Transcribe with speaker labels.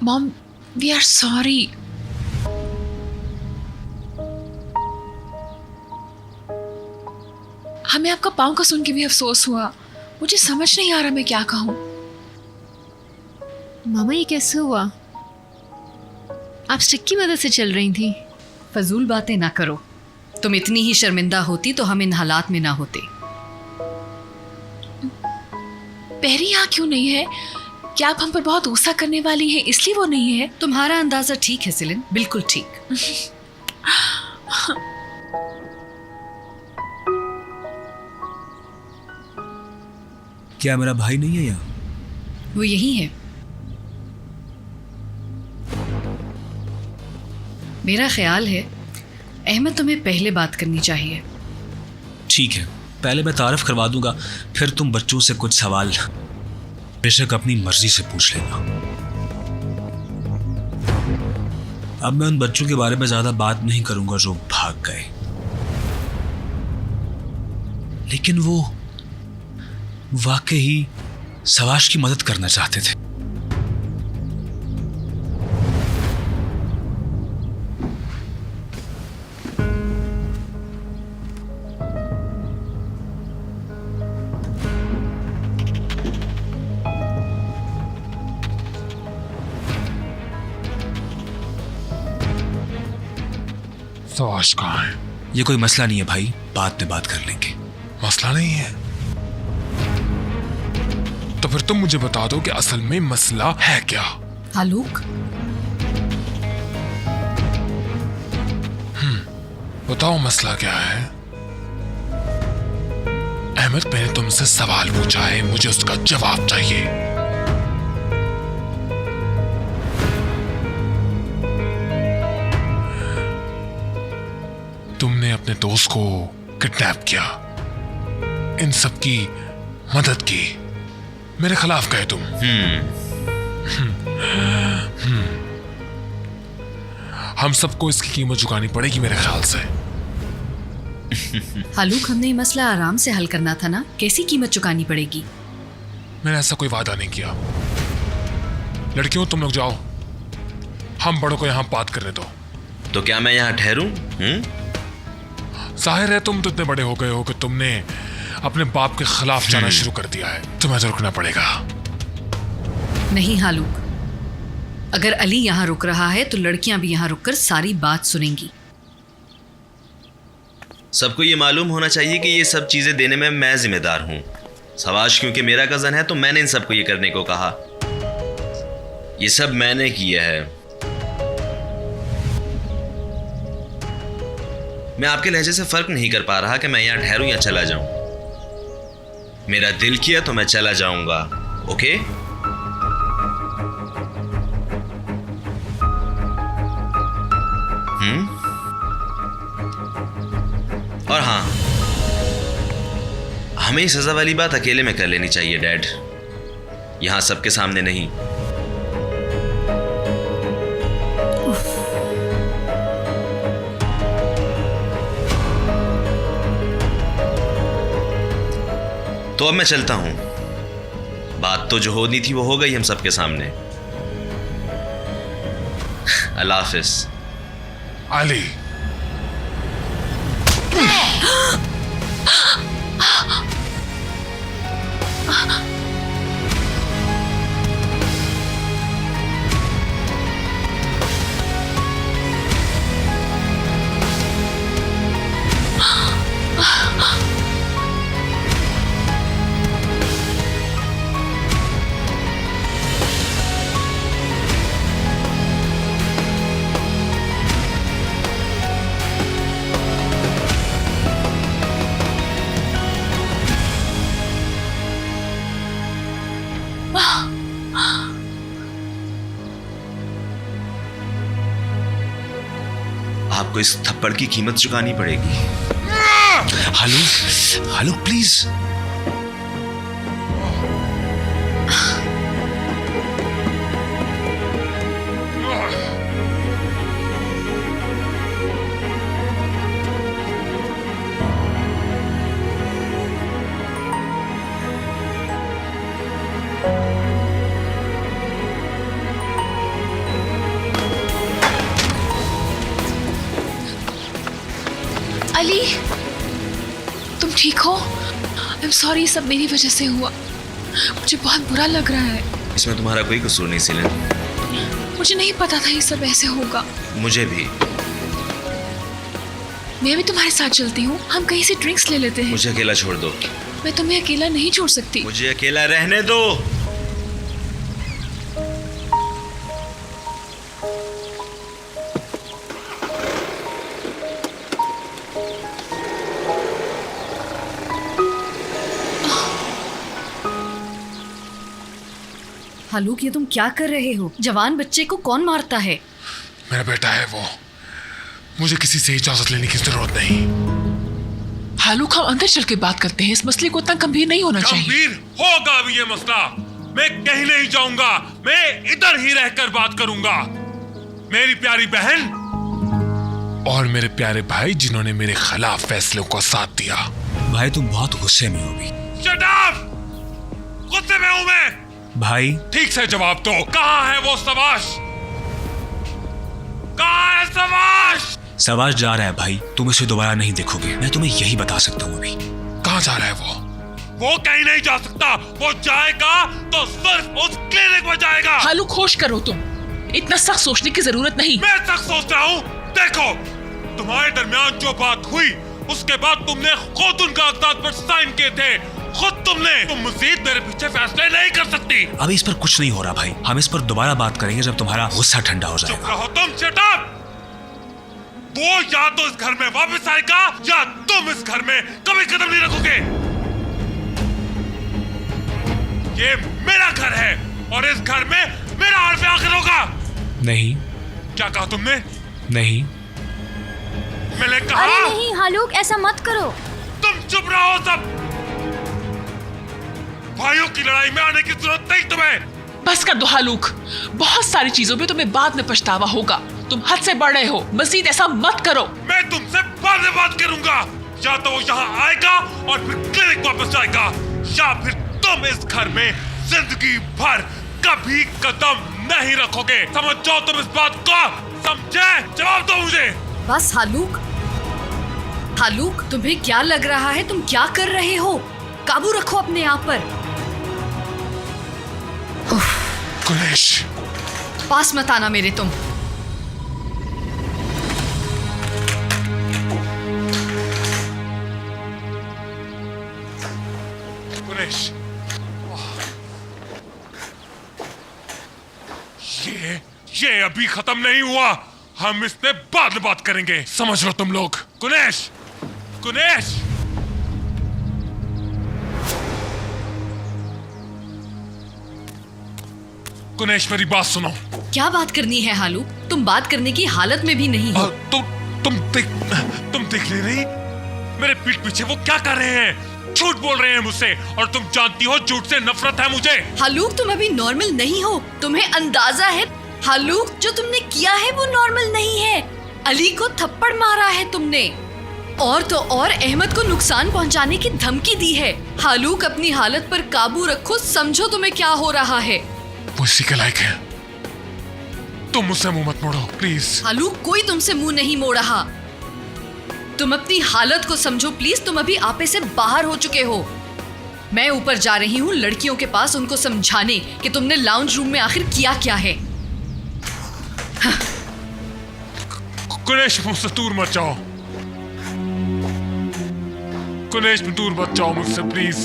Speaker 1: Mom, we are sorry. हमें आपका पाँव का सुन के भी अफसोस हुआ। मुझे समझ नहीं आ रहा मैं क्या कहूँ।
Speaker 2: मामा ये कैसे हुआ? आप स्टिक की मदद से चल रही थी।
Speaker 3: फजूल बातें ना करो। तुम इतनी ही शर्मिंदा होती तो हम इन हालात में ना होते।
Speaker 1: पहरी यहाँ क्यों नहीं है? क्या आप हम पर बहुत गुस्सा करने वाली हैं इसलिए वो नहीं है?
Speaker 3: तुम्हारा अंदाजा ठीक है सिलिन, बिल्कुल ठीक।
Speaker 4: क्या मेरा भाई नहीं है यहाँ?
Speaker 3: वो यही है। मेरा ख्याल है अहमद तुम्हें पहले बात करनी चाहिए।
Speaker 4: ठीक है, पहले मैं तारफ करवा दूंगा, फिर तुम बच्चों से कुछ सवाल बेशक अपनी मर्जी से पूछ लेना। अब मैं उन बच्चों के बारे में ज्यादा बात नहीं करूंगा जो भाग गए, लेकिन वो वाकई सवाश की मदद करना चाहते थे।
Speaker 5: सवाश कहाँ है?
Speaker 4: ये कोई मसला नहीं है भाई, बाद में बात कर लेंगे।
Speaker 5: मसला नहीं है तो फिर तुम मुझे बता दो कि असल में मसला है क्या?
Speaker 3: हालूक,
Speaker 5: बताओ मसला क्या है? अहमद, मैंने तुमसे सवाल पूछा है, मुझे उसका जवाब चाहिए। तुमने अपने दोस्त को किडनैप किया, इन सब की मदद की, मेरे खिलाफ गए तुम। हम सबको इसकी कीमत चुकानी पड़ेगी मेरे ख्याल से।
Speaker 3: हालूक, हमने ये मसला आराम से हल करना था ना, कैसी कीमत चुकानी पड़ेगी?
Speaker 5: मैंने ऐसा कोई वादा नहीं किया। लड़कियों, तुम लोग जाओ, हम बड़ों को यहाँ बात करने दो।
Speaker 6: तो क्या मैं यहाँ ठहरूं?
Speaker 5: जाहिर है तुम तो इतने बड़े हो गए हो कि तुमने अपने बाप के खिलाफ जाना शुरू कर दिया है, तुम्हें तो रुकना पड़ेगा।
Speaker 3: नहीं हालूक, अगर अली यहाँ रुक रहा है तो लड़कियां भी यहाँ रुककर सारी बात सुनेंगी।
Speaker 6: सबको ये मालूम होना चाहिए कि ये सब चीजें देने में मैं जिम्मेदार हूँ। सवाश क्योंकि मेरा कजन है तो मैंने इन सबको ये करने को कहा। ये सब मैंने किया है। मैं आपके लहजे से फर्क नहीं कर पा रहा कि मैं यहाँ ठहरूं या चला जाऊं। मेरा दिल किया तो मैं चला जाऊंगा। ओके? और हाँ, हमें सजा वाली बात अकेले में कर लेनी चाहिए डैड, यहां सबके सामने नहीं। तो अब मैं चलता हूं। बात तो जो होनी थी वो हो गई हम सबके सामने। अल्लाह हाफिज।
Speaker 5: अली,
Speaker 6: आपको इस थप्पड़ की कीमत चुकानी पड़ेगी।
Speaker 4: Hello hello please.
Speaker 1: अली, तुम ठीक हो? आई एम सॉरी, सब मेरी वजह से हुआ। मुझे बहुत बुरा लग रहा है।
Speaker 6: इसमें तुम्हारा कोई कसूर नहीं सीलन।
Speaker 1: मुझे नहीं पता था ये सब ऐसे होगा।
Speaker 6: मुझे भी।
Speaker 1: मैं भी तुम्हारे साथ चलती हूँ, हम कहीं से ड्रिंक्स ले लेते हैं।
Speaker 6: मुझे अकेला छोड़ दो।
Speaker 1: मैं तुम्हें अकेला नहीं छोड़ सकती।
Speaker 6: मुझे अकेला रहने दो।
Speaker 3: हालूक, ये तुम क्या कर रहे हो? जवान बच्चे को कौन मारता है?
Speaker 5: मेरा बेटा है वो। मुझे किसी से इजाजत लेने की जरूरत नहीं।
Speaker 7: हालूक, हम अंदर चल के बात करते हैं। इस मसले को इतना गंभीर नहीं होना चाहिए।
Speaker 5: गंभीर होगा अभी ये मसला। मैं कहीं नहीं जाऊंगा, मैं इधर ही रहकर बात करूंगा। मेरी प्यारी बहन और मेरे प्यारे भाई जिन्होंने मेरे खिलाफ फैसलों को साथ दिया।
Speaker 4: भाई तुम बहुत गुस्से में हो अभी।
Speaker 5: Shut up! गुस्से में हूं मैं।
Speaker 4: भाई
Speaker 5: ठीक से जवाब दो, कहाँ है वो सवाश? कहाँ है सवाश?
Speaker 4: सवाज जा रहा है भाई, तुम इसे दोबारा नहीं देखोगे। मैं तुम्हें यही बता सकता हूँ अभी।
Speaker 5: कहाँ जा रहा है वो कहीं नहीं जा सकता। वो जाएगा तो सिर्फ उस क्लिनिक में जाएगा।
Speaker 7: हालूक, होश करो तुम। इतना सख्त सोचने की जरूरत नहीं।
Speaker 5: मैं सख्त सोच रहा हूँ। देखो, तुम्हारे दरमियान जो बात हुई उसके बाद तुमने खुद उन कागजात पर साइन किए थे। खुद तुम मजीद मेरे पीछे फैसले नहीं कर सकती।
Speaker 4: अभी इस पर कुछ नहीं हो रहा भाई, हम इस पर दोबारा बात करेंगे जब तुम्हारा गुस्सा ठंडा हो
Speaker 5: चुप
Speaker 4: जाएगा।
Speaker 5: रहो तुम, शट अप! वो या तो इस घर में वापस आएगा या तुम इस घर में कभी कदम नहीं रखोगे। ये मेरा घर है और इस घर में मेरा हर्फ आखिर होगा।
Speaker 4: नहीं।
Speaker 5: क्या कहा तुमने?
Speaker 4: नहीं।
Speaker 5: मैंने कहा।
Speaker 8: अरे नहीं हालूक, ऐसा मत करो।
Speaker 5: तुम चुप रहो सब। भाइयों की लड़ाई में आने की जरूरत नहीं तुम्हें।
Speaker 7: बस कर दो हालूक, बहुत सारी चीजों पे तुम्हें बाद में पछतावा होगा। तुम हद से बढ़ रहे हो, मजीद ऐसा मत करो।
Speaker 5: मैं तुमसे बाद में बात करूंगा। या तो वो यहाँ आएगा और फिर क्लिनिक वापस जाएगा, या फिर तुम इस घर में जिंदगी भर कभी कदम नहीं रखोगे। समझ जाओ तुम इस बात को। समझे? जवाब दो मुझे।
Speaker 3: बस हालूक। हालूक, तुम्हें क्या लग रहा है? तुम क्या कर रहे हो? काबू रखो अपने आप पर।
Speaker 5: कुरेश,
Speaker 3: पास मत आना मेरे तुम।
Speaker 5: कुरेश, ये अभी खत्म नहीं हुआ। हम इस पे बाद में बात करेंगे। समझ लो तुम लोग। कुरेश, कुरेश, कुनेश, मेरी बात सुनो।
Speaker 3: क्या बात करनी है हालूक? तुम बात करने की हालत में भी नहीं हो।
Speaker 5: तुम देख नहीं रही मेरे पीठ पीछे वो क्या कर रहे हैं? झूठ बोल रहे हैं मुझसे, और तुम जानती हो झूठ से नफरत है मुझे।
Speaker 3: हालूक, तुम अभी नॉर्मल नहीं हो। तुम्हें अंदाजा है हालूक, जो तुमने किया है वो नॉर्मल नहीं है। अली को थप्पड़ मारा है तुमने, और तो और अहमद को नुकसान पहुंचाने की धमकी दी है। हालूक, अपनी हालत पर काबू रखो। समझो तुम्हें क्या हो रहा है।
Speaker 5: वो इसी के लायक है। तुम मुझसे मुंह मत मोड़ो प्लीज।
Speaker 3: हालूक, कोई तुमसे मुंह नहीं मोड़ रहा। तुम अपनी हालत को समझो प्लीज। तुम अभी आपे से बाहर हो चुके हो। मैं ऊपर जा रही हूँ लड़कियों के पास, उनको समझाने कि तुमने लाउंज रूम में आखिर किया क्या है।
Speaker 5: कुनेश, मुझसे दूर मत जाओ। कुनेश, दूर मत जाओ मुझसे प्लीज।